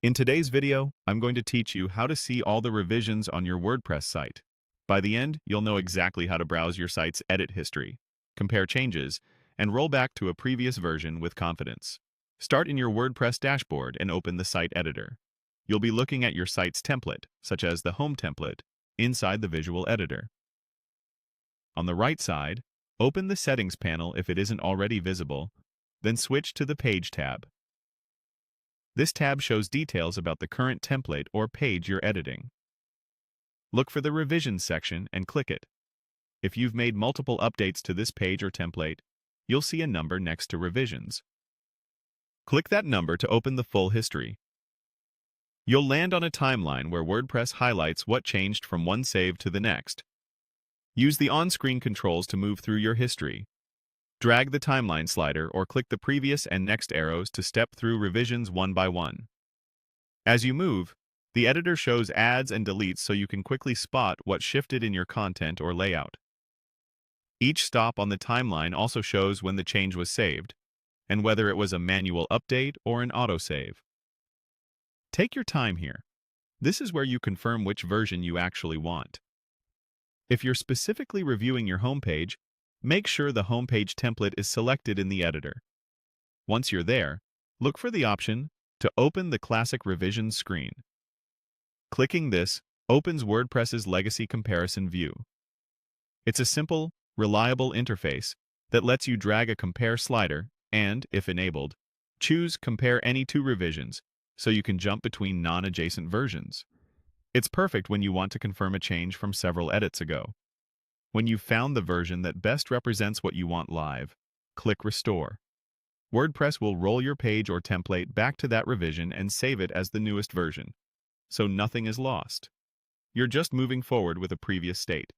In today's video, I'm going to teach you how to see all the revisions on your WordPress site. By the end, you'll know exactly how to browse your site's edit history, compare changes, and roll back to a previous version with confidence. Start in your WordPress dashboard and open the site editor. You'll be looking at your site's template, such as the home template, inside the visual editor. On the right side, open the settings panel if it isn't already visible, then switch to the Page tab. This tab shows details about the current template or page you're editing. Look for the Revisions section and click it. If you've made multiple updates to this page or template, you'll see a number next to Revisions. Click that number to open the full history. You'll land on a timeline where WordPress highlights what changed from one save to the next. Use the on-screen controls to move through your history. Drag the timeline slider or click the previous and next arrows to step through revisions one by one. As you move, the editor shows adds and deletes so you can quickly spot what shifted in your content or layout. Each stop on the timeline also shows when the change was saved, and whether it was a manual update or an autosave. Take your time here. This is where you confirm which version you actually want. If you're specifically reviewing your homepage, make sure the homepage template is selected in the editor. Once you're there, look for the option to open the Classic Revisions screen. Clicking this opens WordPress's legacy comparison view. It's a simple, reliable interface that lets you drag a compare slider and, if enabled, choose Compare Any Two Revisions so you can jump between non-adjacent versions. It's perfect when you want to confirm a change from several edits ago. When you've found the version that best represents what you want live, click Restore. WordPress will roll your page or template back to that revision and save it as the newest version, so nothing is lost. You're just moving forward with a previous state.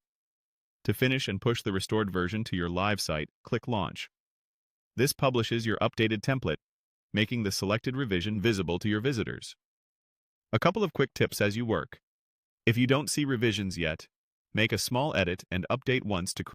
To finish and push the restored version to your live site, click Launch. This publishes your updated template, making the selected revision visible to your visitors. A couple of quick tips as you work. If you don't see revisions yet, make a small edit and update once to